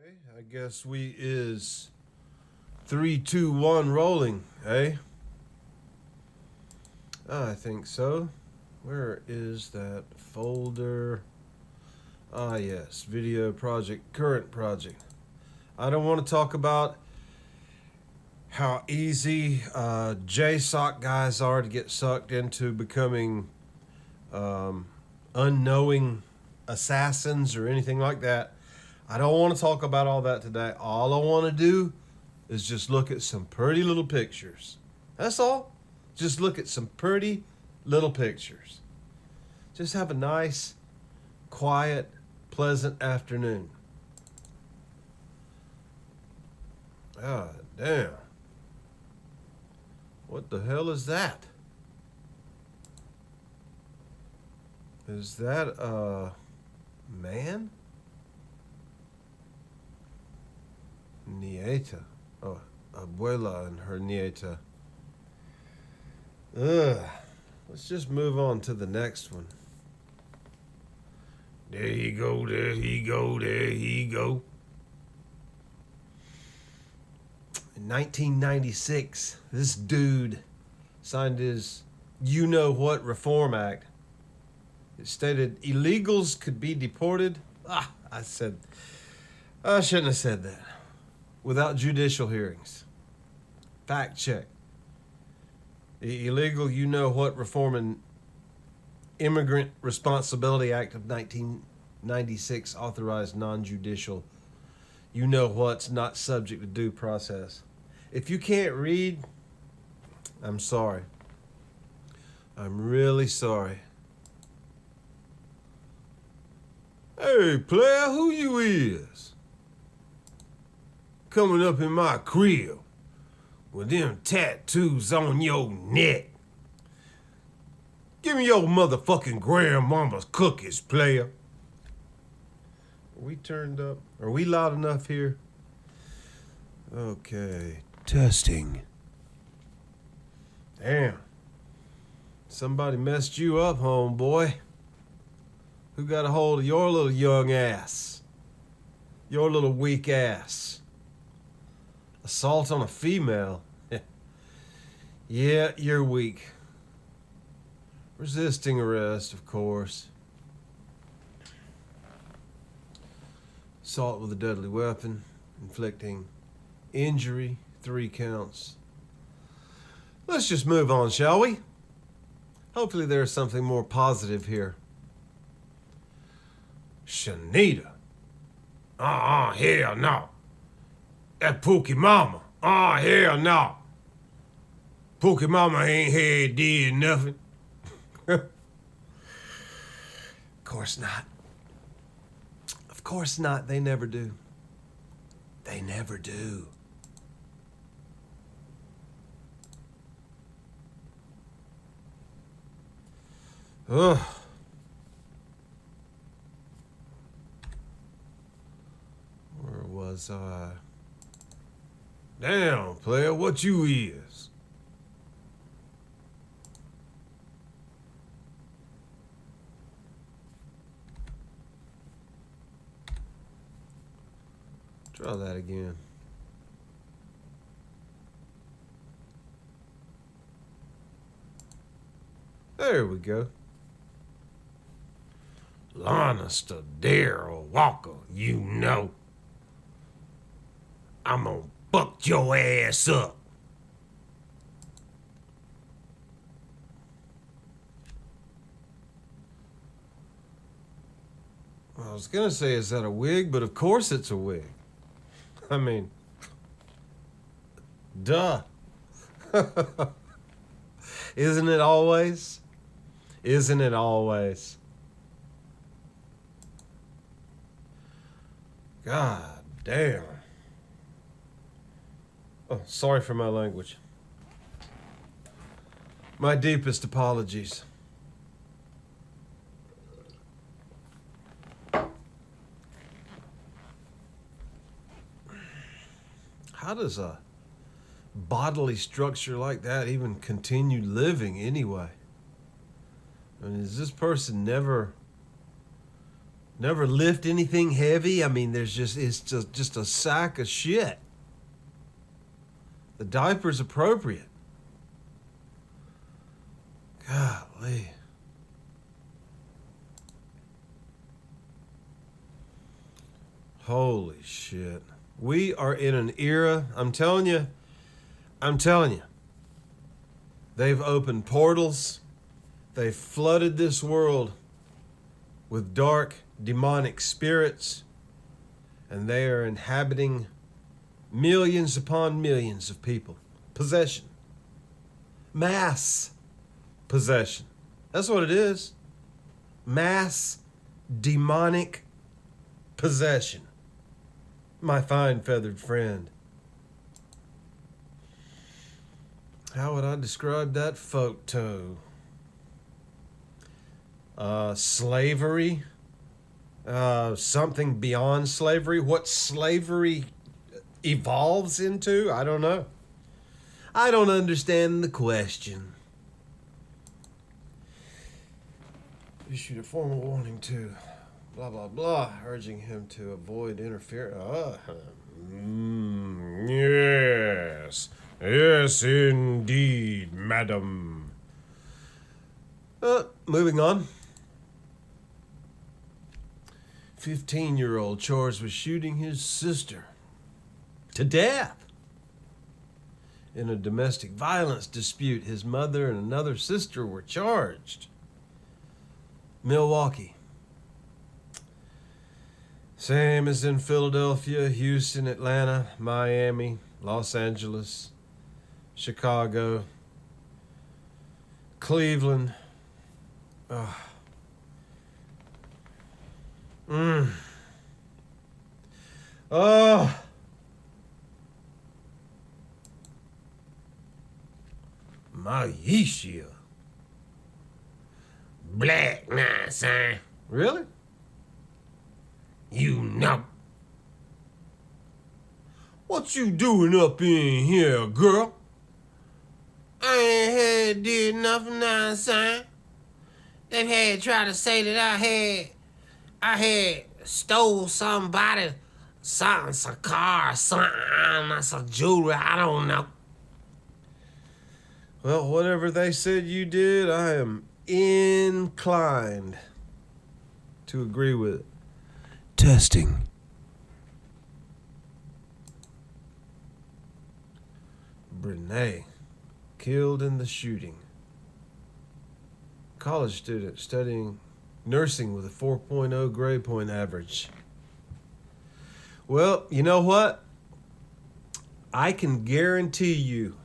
Okay, I guess we is 3, 2, 1 rolling, eh? I think so. Where is that folder? Ah, yes, video project, current project. I don't want to talk about how easy JSOC guys are to get sucked into becoming um, unknowing assassins or anything like that. I don't want to talk about all that today. All I want to do is just look at some pretty little pictures. That's all. Just look at some pretty little pictures. Just have a nice, quiet, pleasant afternoon. Ah, damn. What the hell is that? Is that a man? Nieta. Oh, abuela and her nieta. Ugh. Let's just move on to the next one. There you go, there he go, there he go. In 1996, this dude signed his You Know What Reform Act. It stated illegals could be deported. I shouldn't have said that. Without judicial hearings. Fact check. The Illegal You Know What Reform and Immigrant Responsibility Act of 1996 authorized non-judicial you know what's not subject to due process. If you can't read, I'm sorry. I'm really sorry. Hey, player, who you is? Coming up in my crib with them tattoos on your neck. Give me your motherfucking grandmama's cookies, player. Are we turned up? Are we loud enough here? Okay. Testing. Damn. Somebody messed you up, homeboy. Who got a hold of your little young ass? Your little weak ass. Assault on a female? Yeah, you're weak. Resisting arrest, of course. Assault with a deadly weapon, inflicting injury, 3 counts. Let's just move on, shall we? Hopefully there's something more positive here. Shanita. Hell no. That Pookie Mama. Hell no. Pookie Mama ain't had did nothing. Of course not. Of course not. They never do. They never do. Ugh. Where was I? Damn, player, what you is? Try that again. There we go. Lannister, Daryl, Walker, you know. I'm gonna fuck your ass up. I was gonna say, is that a wig? But of course it's a wig. I mean, duh. Isn't it always? Isn't it always? God damn. Oh, sorry for my language. My deepest apologies. How does a bodily structure like that even continue living anyway? I mean, is this person Never lift anything heavy. I mean, it's just a sack of shit. The diaper's appropriate. Golly. Holy shit. We are in an era, I'm telling you, they've opened portals. They've flooded this world with dark, demonic spirits, and they are inhabiting millions upon millions of people. Possession. Mass possession. That's what it is. Mass demonic possession. My fine feathered friend. How would I describe that photo? Slavery. Something beyond slavery. What slavery evolves into? I don't know. I don't understand the question. Issued a formal warning to blah, blah, blah, urging him to avoid interference. Yes. Yes, indeed, madam. Moving on. 15-year-old charged with shooting his sister to death in a domestic violence dispute. His mother and another sister were charged. Milwaukee. Same as in Philadelphia, Houston, Atlanta, Miami, Los Angeles, Chicago, Cleveland. Maisha. Black now, son. Really? You know. What you doing up in here, girl? I ain't had did nothing now, son. They've had tried to say that I had stole some car, something, some jewelry, I don't know. Well, whatever they said you did, I am inclined to agree with it. Testing. Brene, killed in the shooting. College student studying nursing with a 4.0 grade point average. Well, you know what? I can guarantee you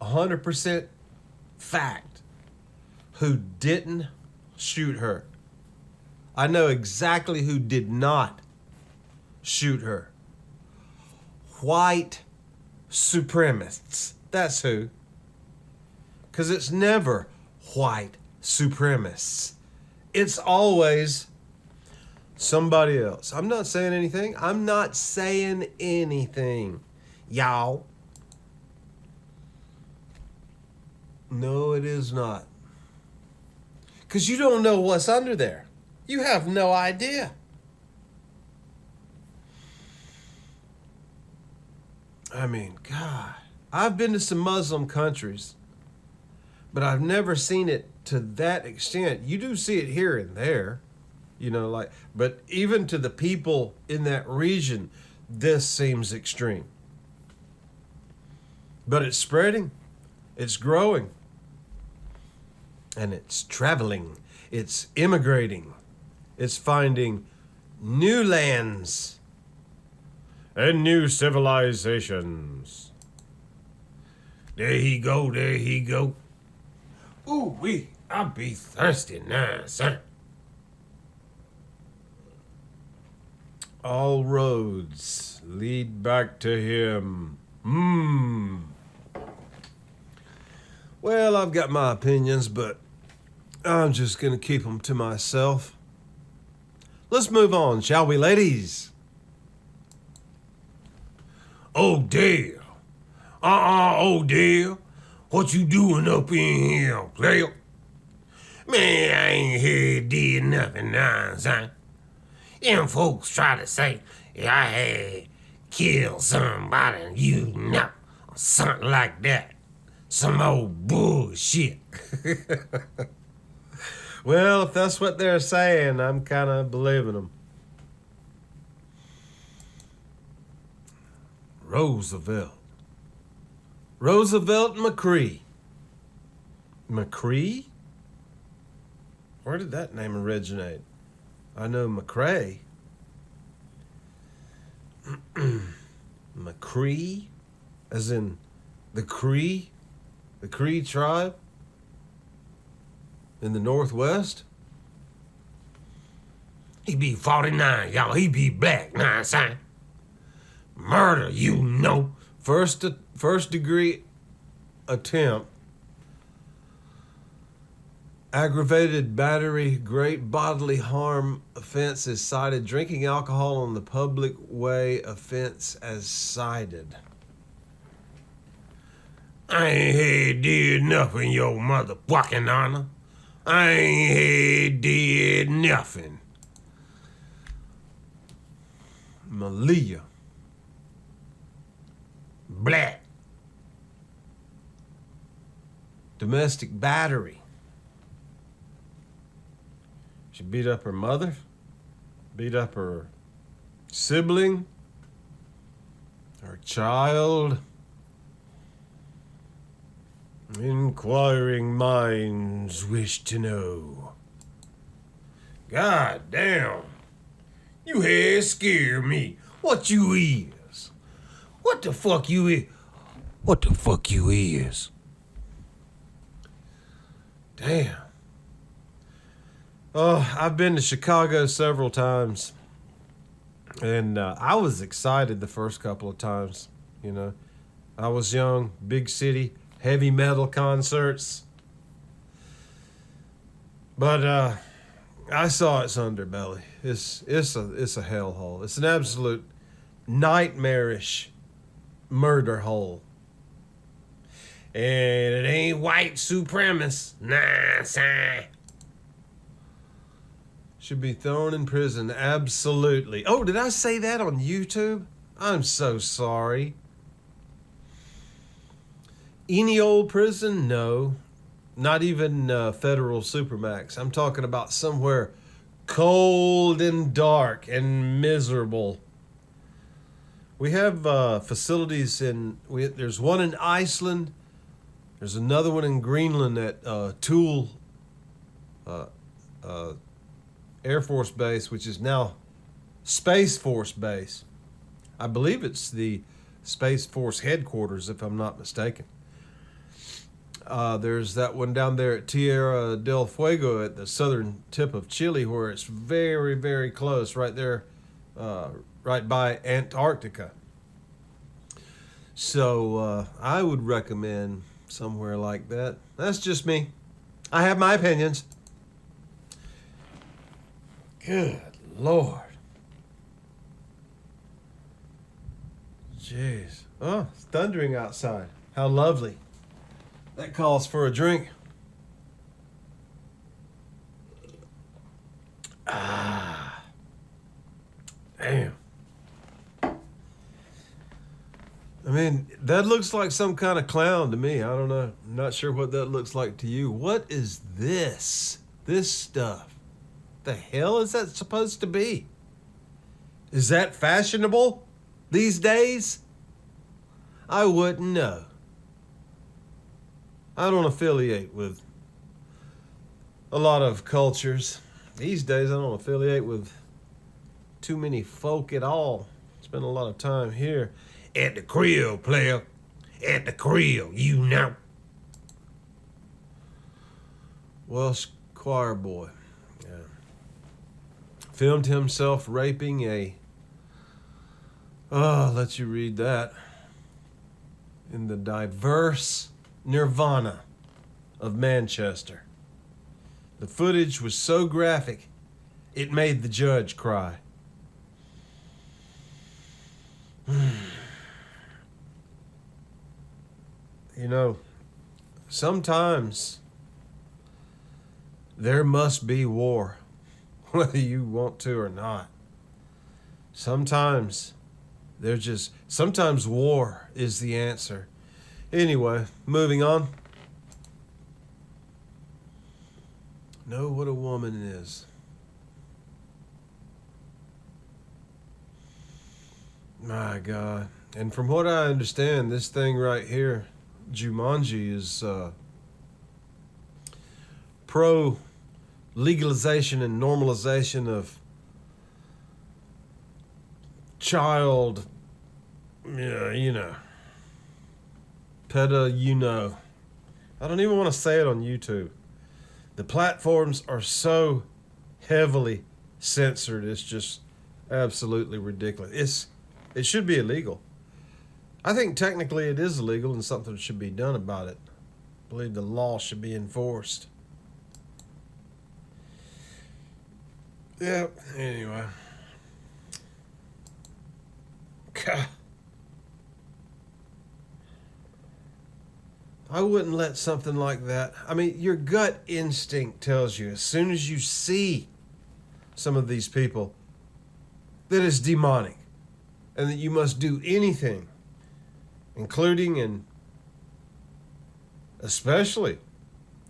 100% fact who didn't shoot her. I know exactly who did not shoot her. White supremacists. That's who. Because it's never white supremacists. It's always somebody else. I'm not saying anything. Y'all. No, it is not. Because you don't know what's under there. You have no idea. I mean, God, I've been to some Muslim countries, but I've never seen it to that extent. You do see it here and there, but even to the people in that region, this seems extreme. But it's spreading, it's growing, and it's traveling, it's immigrating, it's finding new lands and new civilizations. There he go. Ooh, I'll be thirsty now, son. All roads lead back to him. Well, I've got my opinions, but I'm just going to keep them to myself. Let's move on, shall we, ladies? Odell. Odell. What you doing up in here, player? Man, I ain't here did nothing now, son. Them folks try to say I had killed somebody, you know, or something like that. Some old bullshit. Well, if that's what they're saying, I'm kind of believing them. Roosevelt. Roosevelt McCree. McCree? Where did that name originate? I know McCrae. McCree? As in the Cree? The Cree tribe? In the Northwest? He be 49, y'all. He be black, nah, son. Murder, you know. First degree attempt. Aggravated battery, great bodily harm offense is cited. Drinking alcohol on the public way offense as cited. I ain't had did nothing, your motherfucking honor. I ain't had did nothing. Malia. Black. Domestic battery. She beat up her mother, beat up her sibling, her child. Inquiring minds wish to know. God damn. You had scared me. What you is? What the fuck you is? What the fuck you is? Damn. Oh, I've been to Chicago several times. And I was excited the first couple of times, you know. I was young, big city, heavy metal concerts. But I saw its underbelly. It's a hellhole. It's an absolute nightmarish murder hole. And it ain't white supremacist. Nah, son. Should be thrown in prison, absolutely. Oh, did I say that on YouTube? I'm so sorry. Any old prison? No. Not even federal supermax. I'm talking about somewhere cold and dark and miserable. We have facilities there's one in Iceland. There's another one in Greenland at Tool Air Force Base, which is now Space Force Base. I believe it's the Space Force headquarters, if I'm not mistaken. There's that one down there at Tierra del Fuego at the southern tip of Chile, where it's very, very close, right there, right by Antarctica. So I would recommend somewhere like that. That's just me. I have my opinions. Good Lord. Jeez. Oh, it's thundering outside. How lovely. That calls for a drink. Ah. Damn. I mean, that looks like some kind of clown to me. I don't know. I'm not sure what that looks like to you. What is this? This stuff. The hell is that supposed to be? Is that fashionable these days? I wouldn't know. I don't affiliate with a lot of cultures. These days I don't affiliate with too many folk at all. Spend a lot of time here. At the crib, player. At the crib, you know. Welsh choir boy. Yeah. Filmed himself raping a... Oh, I'll let you read that. In the diverse Nirvana of Manchester. The footage was so graphic, it made the judge cry. You know, sometimes there must be war, whether you want to or not. Sometimes sometimes war is the answer. Anyway, moving on. Know what a woman is. My God. And from what I understand, this thing right here, Jumanji, is pro legalization and normalization of child, PETA, I don't even want to say it on YouTube. The platforms are so heavily censored, it's just absolutely ridiculous. It should be illegal. I think technically it is illegal and something should be done about it. I believe the law should be enforced. Yep, anyway. God. I wouldn't let something like that. I mean, your gut instinct tells you as soon as you see some of these people that it's demonic and that you must do anything, including and especially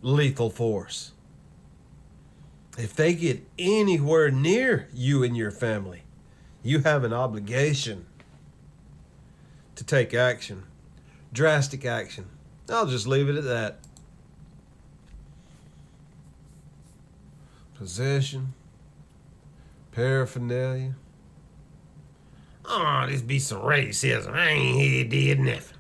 lethal force. If they get anywhere near you and your family, you have an obligation to take action, drastic action. I'll just leave it at that. Possession, paraphernalia. Oh, this be some racism. I ain't here did nothing.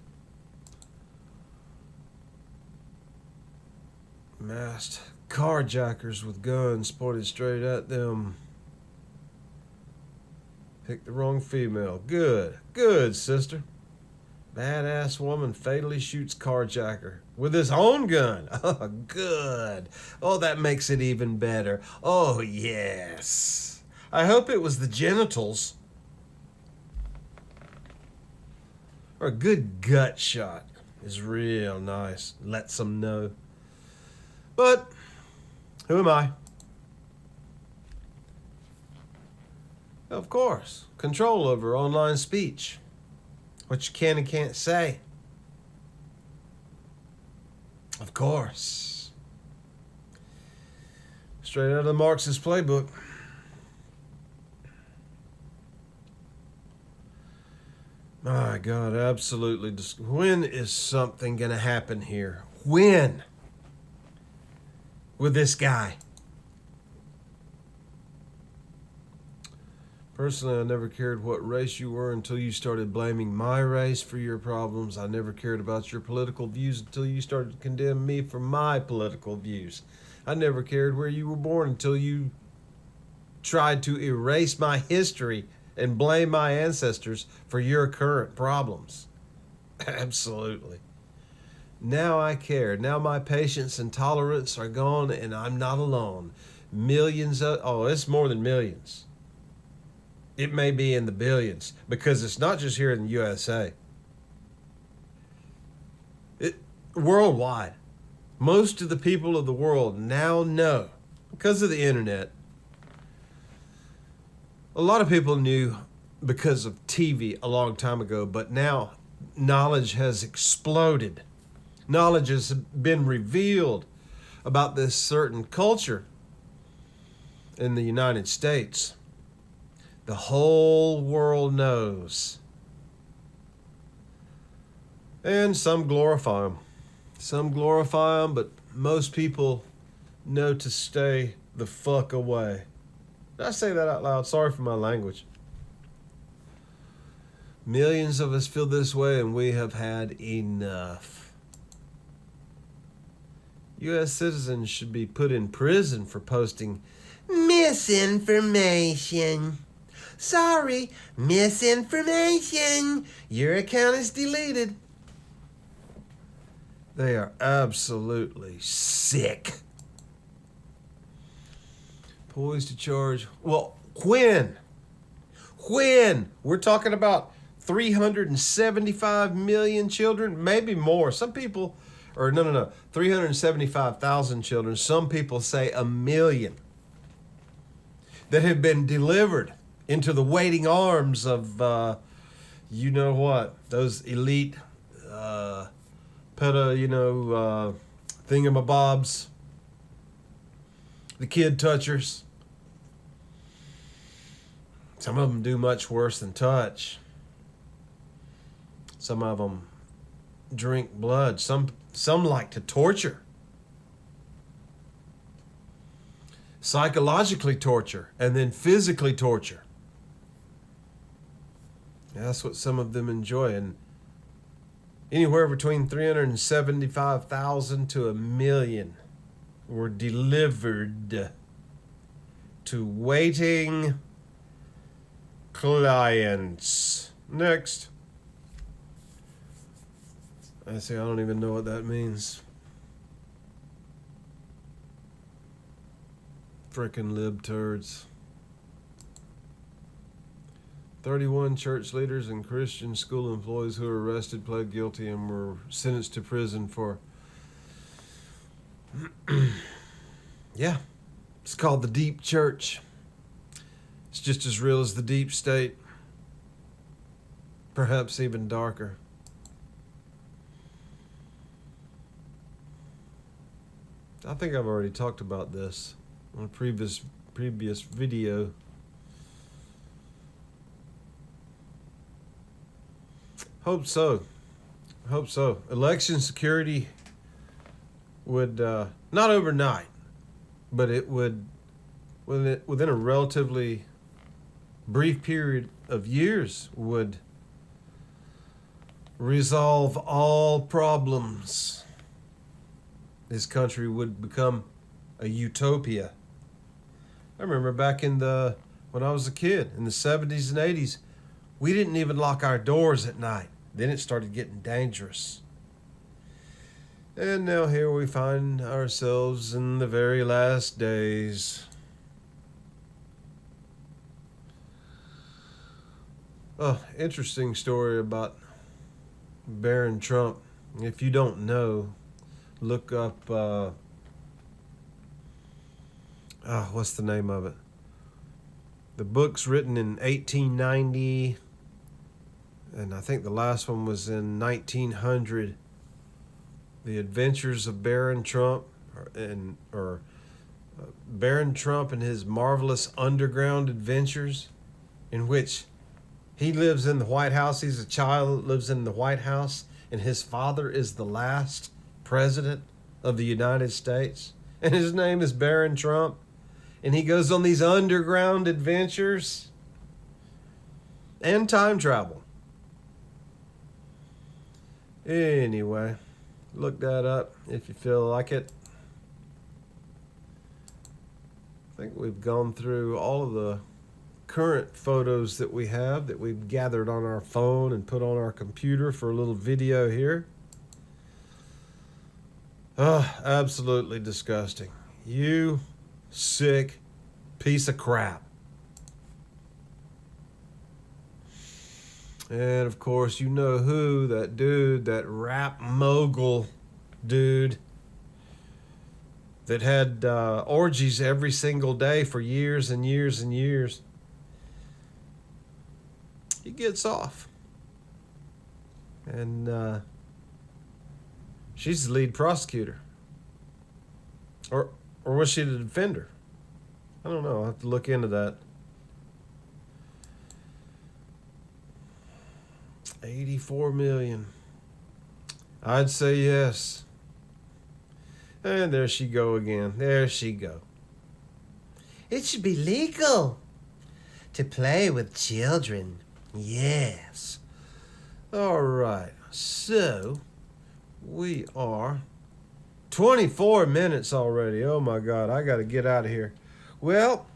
Masked carjackers with guns pointed straight at them. Picked the wrong female. Good, sister. Badass woman fatally shoots carjacker with his own gun. Oh, good. Oh, that makes it even better. Oh, yes. I hope it was the genitals. Or a good gut shot is real nice. Lets them know. But who am I? Of course, control over online speech. What you can and can't say. Of course. Straight out of the Marxist playbook. My God, absolutely. When is something going to happen here? When? With this guy? Personally, I never cared what race you were until you started blaming my race for your problems. I never cared about your political views until you started to condemn me for my political views. I never cared where you were born until you tried to erase my history and blame my ancestors for your current problems. Absolutely. Now I care. Now my patience and tolerance are gone and I'm not alone. It's more than millions. It may be in the billions because it's not just here in the USA. Worldwide. Most of the people of the world now know, because of the internet. A lot of people knew because of TV a long time ago, but now knowledge has exploded. Knowledge has been revealed about this certain culture in the United States. The whole world knows. And some glorify them. Some glorify them, but most people know to stay the fuck away. Did I say that out loud? Sorry for my language. Millions of us feel this way, and we have had enough. U.S. citizens should be put in prison for posting misinformation. Sorry, misinformation. Your account is deleted. They are absolutely sick. Poised to charge. Well, when? We're talking about 375 million children, maybe more. Some people, 375,000 children. Some people say 1 million that have been delivered into the waiting arms of, you know what, those elite thingamabobs, the kid touchers. Some of them do much worse than touch. Some of them drink blood. Some like to torture. Psychologically torture and then physically torture. That's what some of them enjoy. And anywhere between 375,000 to 1,000,000 were delivered to waiting clients. Next. I don't even know what that means. Frickin' lib turds. 31 church leaders and Christian school employees who were arrested pled guilty and were sentenced to prison for... Yeah, it's called the Deep Church. It's just as real as the Deep State. Perhaps even darker. I think I've already talked about this on a previous video. Hope so. Election security would, not overnight, but it would, within a relatively brief period of years, would resolve all problems. This country would become a utopia. I remember back when I was a kid, in the 70s and 80s, we didn't even lock our doors at night. Then it started getting dangerous. And now here we find ourselves in the very last days. Oh, interesting story about Baron Trump. If you don't know, look up, what's the name of it? The book's written in 1890, and I think the last one was in 1900. The Adventures of Baron Trump, or Baron Trump and his marvelous underground adventures, in which he lives in the White House. He's a child that lives in the White House, and his father is the last president of the United States, and his name is Baron Trump, and he goes on these underground adventures and time travel. Anyway, look that up if you feel like it. I think we've gone through all of the current photos that we have that we've gathered on our phone and put on our computer for a little video here. Oh, absolutely disgusting. You sick piece of crap. And of course, you know who, that dude, that rap mogul dude that had orgies every single day for years and years and years. He gets off. And she's the lead prosecutor. Or was she the defender? I don't know. I'll have to look into that. 84 million. I'd say yes. And there she go again. There she go. It should be legal to play with children. Yes. All right. So, we are 24 minutes already. Oh my God, I got to get out of here. Well,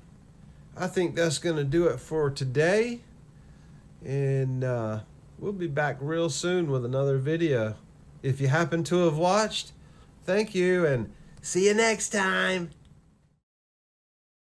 I think that's going to do it for today. And we'll be back real soon with another video. If you happen to have watched, thank you and See you next time.